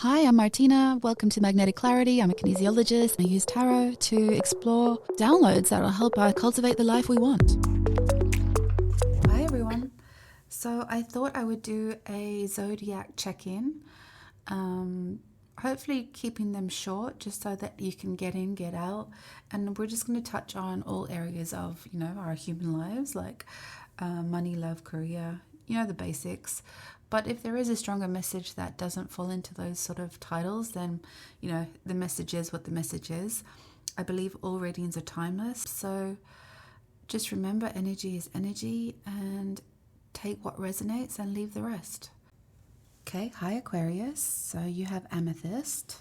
Hi, I'm Martina. Welcome to Magnetic Clarity. I'm a kinesiologist. I use tarot to explore downloads that will help us cultivate the life we want. Hi, everyone. So I thought I would do a zodiac check-in. Hopefully keeping them short just so that you can get in, get out. And we're just going to touch on all areas of, our human lives, like money, love, career, the basics. But if there is a stronger message that doesn't fall into those sort of titles, then, the message is what the message is. I believe all readings are timeless. So just remember, energy is energy, and take what resonates and leave the rest. Okay, hi Aquarius. So you have amethyst.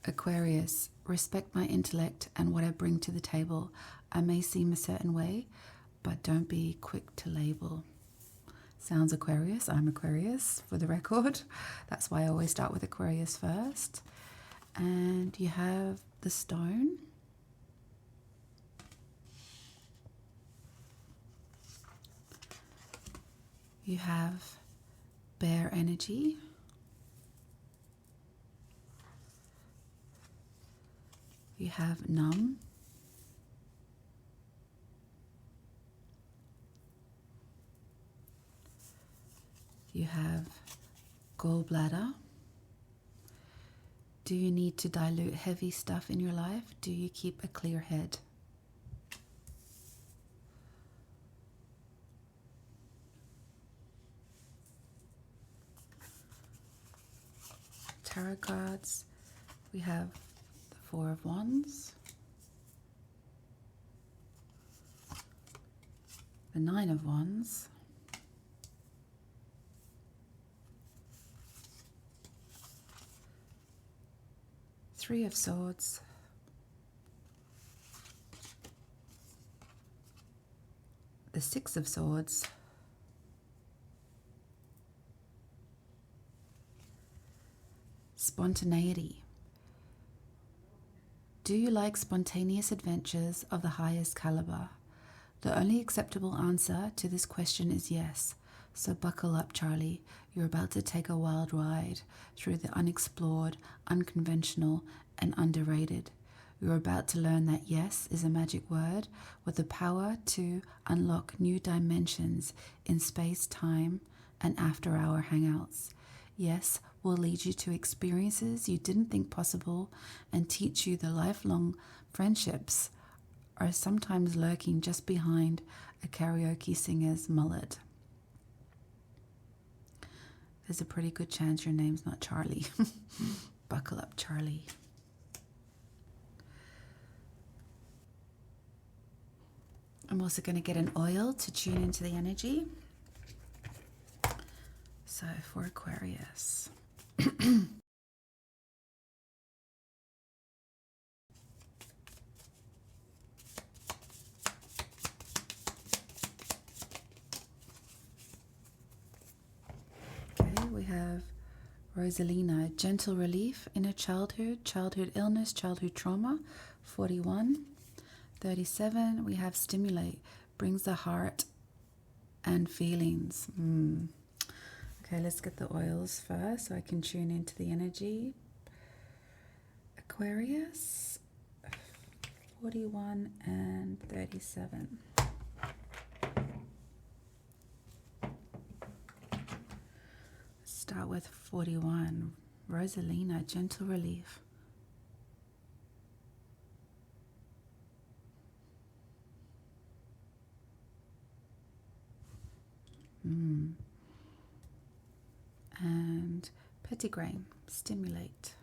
Aquarius, respect my intellect and what I bring to the table. I may seem a certain way, but don't be quick to label. Sounds Aquarius. I'm Aquarius, for the record. That's why I always start with Aquarius first. And you have the stone. You have bear energy. You have numb. You have gallbladder. Do you need to dilute heavy stuff in your life? Do you keep a clear head? Tarot cards. We have the Four of Wands, the Nine of Wands, Three of Swords, the Six of Swords, spontaneity. Do you like spontaneous adventures of the highest caliber? The only acceptable answer to this question is yes. So buckle up, Charlie. You're about to take a wild ride through the unexplored, unconventional, and underrated. You're about to learn that yes is a magic word with the power to unlock new dimensions in space, time, and after-hour hangouts. Yes will lead you to experiences you didn't think possible and teach you the lifelong friendships are sometimes lurking just behind a karaoke singer's mullet. There's a pretty good chance your name's not Charlie. Buckle up, Charlie. I'm also going to get an oil to tune into the energy. So for Aquarius. Okay, we have Rosalina, gentle relief, inner childhood, childhood illness, childhood trauma. 41. 37, we have stimulate, brings the heart and feelings. Okay, let's get the oils first so I can tune into the energy. Aquarius, 41 and 37. Start with 41. Rosalina, gentle relief. And pettigrain, stimulate.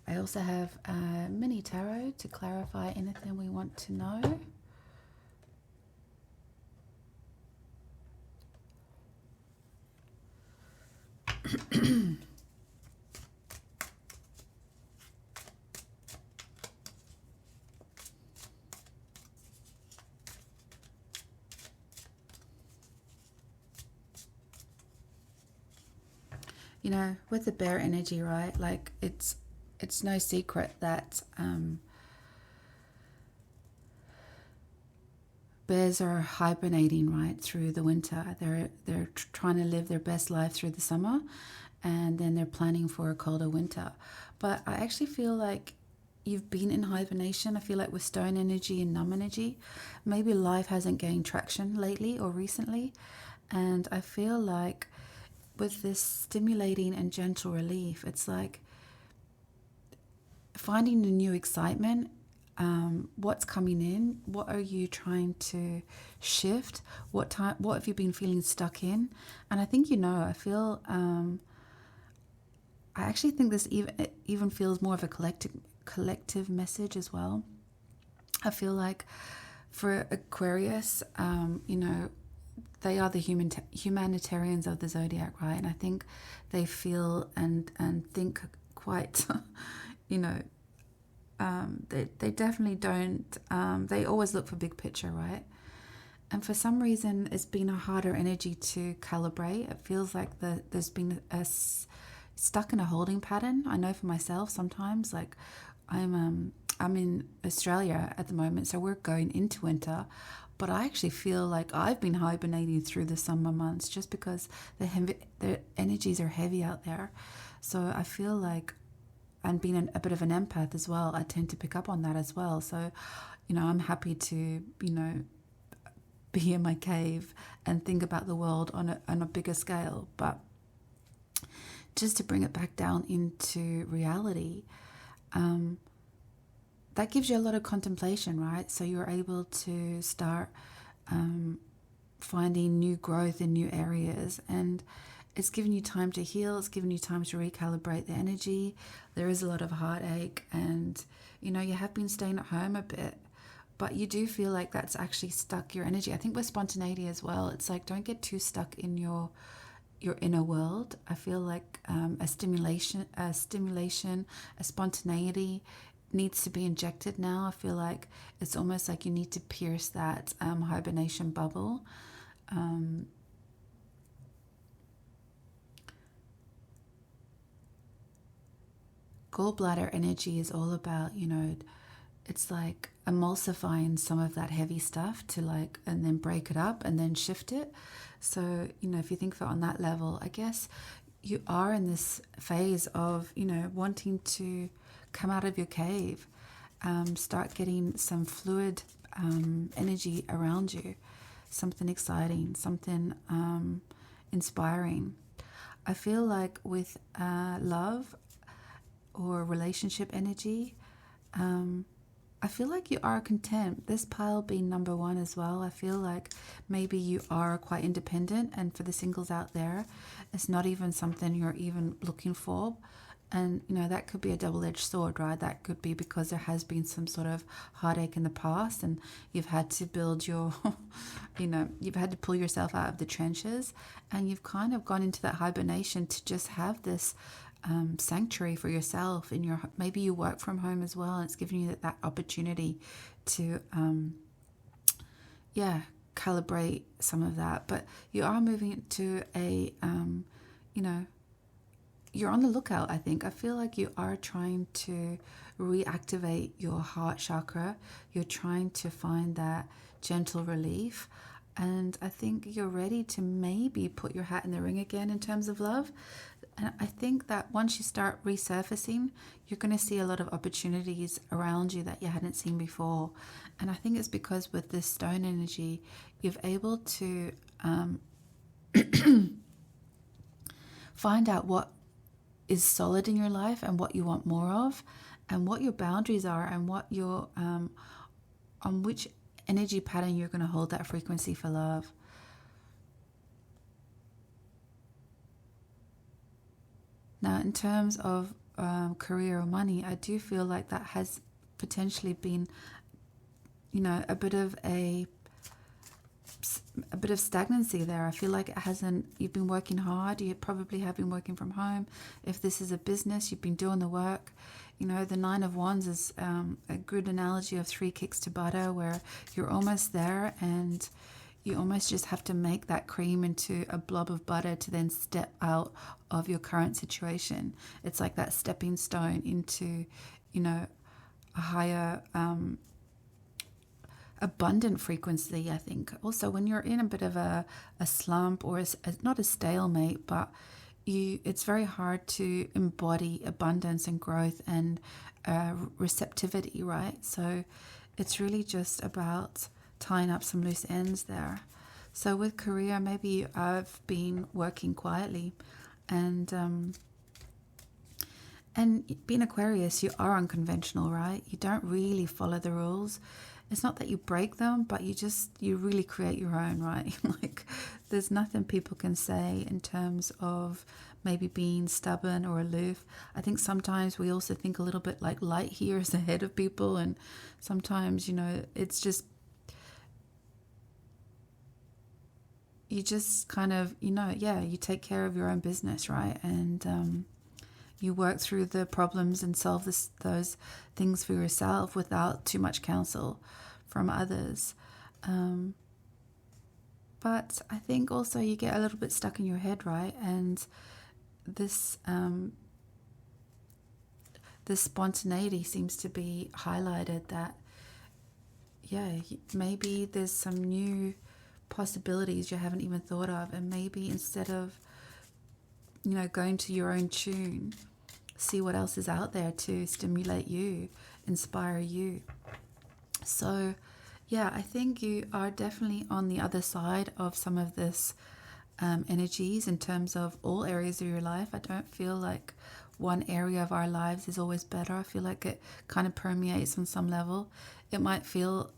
I also have a mini tarot to clarify anything we want to know. you know, with the bear energy, right? Like it's no secret that bears are hibernating right through the winter. They're trying to live their best life through the summer, and then they're planning for a colder winter. But I actually feel like you've been in hibernation. I feel like with stone energy and numb energy, maybe life hasn't gained traction lately or recently. And I feel like with this stimulating and gentle relief, it's like finding the new excitement. What's coming in? What are you trying to shift? What have you been feeling stuck in? And I think, I feel I actually think this even feels more of a collective message as well. I feel like for Aquarius, they are the humanitarians of the zodiac, right? And I think they feel and think quite, they definitely don't. They always look for big picture, right? And for some reason, it's been a harder energy to calibrate. It feels like there's been stuck in a holding pattern. I know for myself sometimes, like I'm in Australia at the moment, so we're going into winter, but I actually feel like I've been hibernating through the summer months just because the energies are heavy out there. So I feel like, and being a bit of an empath as well, I tend to pick up on that as well. So, I'm happy to, be in my cave and think about the world on a bigger scale. But just to bring it back down into reality, that gives you a lot of contemplation, right? So you're able to start finding new growth in new areas, and it's given you time to heal. It's given you time to recalibrate the energy. There is a lot of heartache, and you have been staying at home a bit, but you do feel like that's actually stuck your energy. I think with spontaneity as well, it's like don't get too stuck in your inner world. I feel like a spontaneity needs to be injected now. I feel like it's almost like you need to pierce that hibernation bubble. Gallbladder energy is all about, it's like emulsifying some of that heavy stuff to and then break it up and then shift it. So, if you think of it on that level, I guess you are in this phase of, wanting to come out of your cave, start getting some fluid energy around you, something exciting, something inspiring. I feel like with love or relationship energy, I feel like you are content. This pile being number one as well, I feel like maybe you are quite independent, and for the singles out there, it's not even something you're even looking for. And, that could be a double-edged sword, right? That could be because there has been some sort of heartache in the past and you've had to build your, you've had to pull yourself out of the trenches, and you've kind of gone into that hibernation to just have this sanctuary for yourself. Maybe you work from home as well, and it's giving you that opportunity to, calibrate some of that. But you are moving to a, you're on the lookout, I think. I feel like you are trying to reactivate your heart chakra. You're trying to find that gentle relief. And I think you're ready to maybe put your hat in the ring again in terms of love. And I think that once you start resurfacing, you're going to see a lot of opportunities around you that you hadn't seen before. And I think it's because with this stone energy, you're able to find out what is solid in your life and what you want more of, and what your boundaries are, and what your on which energy pattern you're going to hold that frequency for love. Now, in terms of career or money, I do feel like that has potentially been, a bit of stagnancy there. I feel like it hasn't. You've been working hard. You probably have been working from home. If this is a business, you've been doing the work. The Nine of Wands is a good analogy of three kicks to butter, where you're almost there, and you almost just have to make that cream into a blob of butter to then step out of your current situation. It's like that stepping stone into, a higher abundant frequency, I think. Also, when you're in a bit of a slump or not a stalemate, but it's very hard to embody abundance and growth and receptivity, right? So it's really just about tying up some loose ends there. So with career, maybe I've been working quietly, and being Aquarius, you are unconventional, right? You don't really follow the rules. It's not that you break them, but you really create your own, right? Like, there's nothing people can say in terms of maybe being stubborn or aloof. I think sometimes we also think a little bit like light years ahead of people, and sometimes, it's just, you just kind of, you take care of your own business, right? And you work through the problems and solve those things for yourself without too much counsel from others. But I think also you get a little bit stuck in your head, right? And this spontaneity seems to be highlighted, that, maybe there's some new possibilities you haven't even thought of, and maybe instead of going to your own tune, see what else is out there to stimulate you, inspire you. So I think you are definitely on the other side of some of this energies in terms of all areas of your life. I don't feel like one area of our lives is always better. I feel like it kind of permeates on some level. It might feel,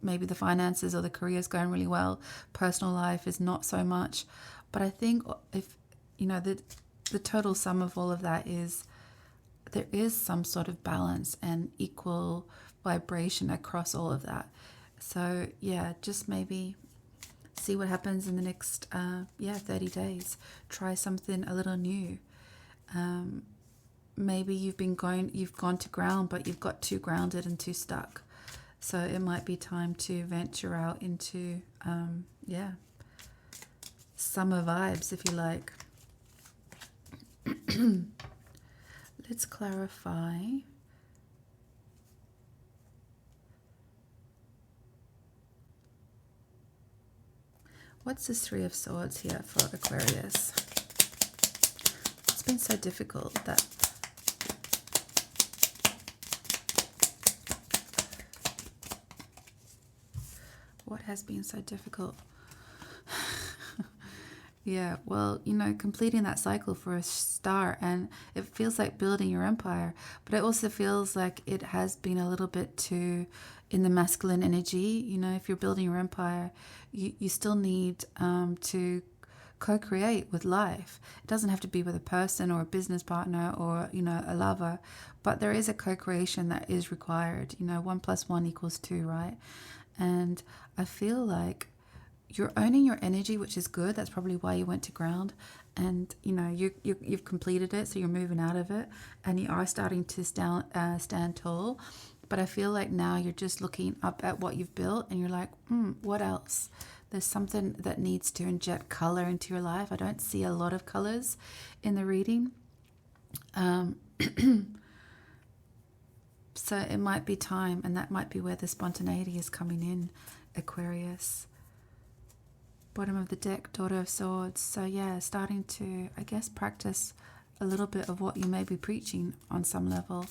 maybe the finances or the career is going really well. Personal life is not so much. But I think if, the total sum of all of that is there is some sort of balance and equal vibration across all of that. So, just maybe see what happens in the next, 30 days. Try something a little new. Maybe you've gone to ground, but you've got too grounded and too stuck. So it might be time to venture out into, summer vibes, if you like. Let's clarify. What's this Three of Swords here for Aquarius? It's been so difficult that what has been so difficult? Yeah, well, completing that cycle for a start, and it feels like building your empire, but it also feels like it has been a little bit too in the masculine energy. If you're building your empire, you still need to co-create with life. It doesn't have to be with a person or a business partner or, a lover, but there is a co-creation that is required. 1 + 1 = 2, right? And I feel like you're owning your energy, which is good. That's probably why you went to ground, and you've completed it, so you're moving out of it, and you are starting to stand tall. But I feel like now you're just looking up at what you've built, and you're like, what else? There's something that needs to inject color into your life. I don't see a lot of colors in the reading. So it might be time, and that might be where the spontaneity is coming in, Aquarius. Bottom of the deck, Daughter of Swords. So starting to, I guess, practice a little bit of what you may be preaching on some level.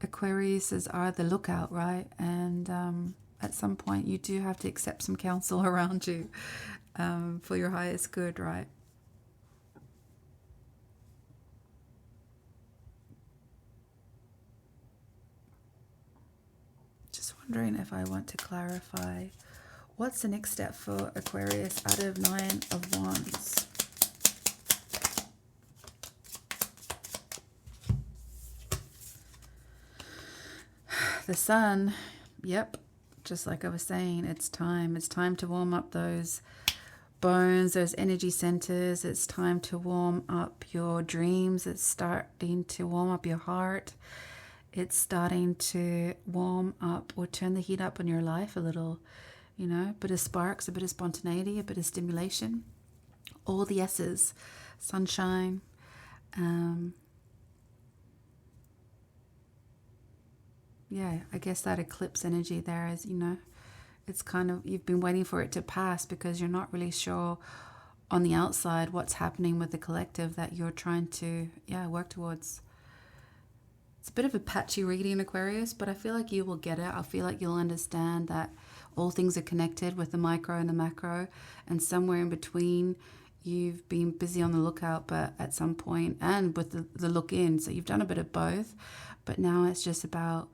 Aquariuses are the lookout, right? And at some point you do have to accept some counsel around you for your highest good, right? Just wondering if I want to clarify. What's the next step for Aquarius out of 9 of Wands? The Sun. Yep. Just like I was saying, it's time. It's time to warm up those bones, those energy centers. It's time to warm up your dreams. It's starting to warm up your heart. it's starting to warm up or turn the heat up in your life a little, you know, a bit of sparks, a bit of spontaneity, a bit of stimulation, all the S's, sunshine, yeah, I guess that eclipse energy there is, you know, it's kind of, you've been waiting for it to pass because you're not really sure on the outside what's happening with the collective that you're trying to, work towards. It's a bit of a patchy reading, Aquarius, but I feel like you will get it. I feel like you'll understand that all things are connected with the micro and the macro, and somewhere in between you've been busy on the lookout, but at some point, and with the look in, so you've done a bit of both, but now it's just about,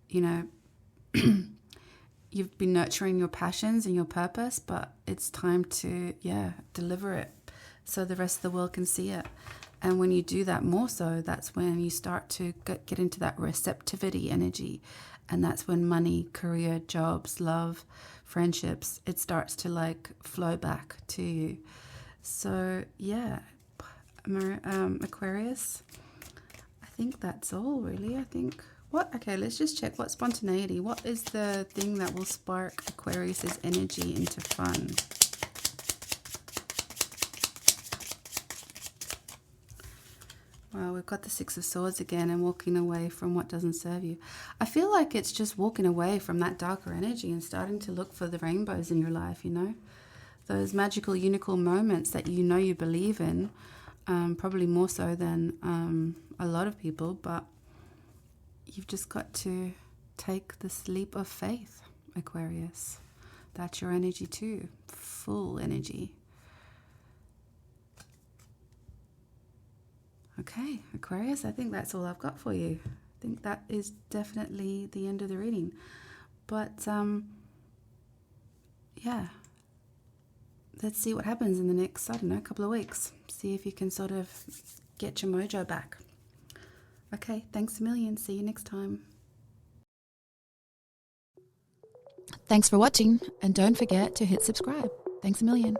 you know, you've been nurturing your passions and your purpose, but it's time to, deliver it so the rest of the world can see it. And when you do that more so, that's when you start to get into that receptivity energy. And that's when money, career, jobs, love, friendships, it starts to like flow back to you. So yeah, Aquarius, I think that's all really. Okay, let's just check what spontaneity. What is the thing that will spark Aquarius's energy into fun? Well, we've got the Six of Swords again, and walking away from what doesn't serve you. I feel like it's just walking away from that darker energy and starting to look for the rainbows in your life, you know? Those magical unicorn moments that you know you believe in, probably more so than a lot of people, but you've just got to take this leap of faith, Aquarius. That's your energy too, full energy. Okay, Aquarius, I think that's all I've got for you. I think that is definitely the end of the reading. But, let's see what happens in the next, couple of weeks. See if you can sort of get your mojo back. Okay, thanks a million. See you next time. Thanks for watching, and don't forget to hit subscribe. Thanks a million.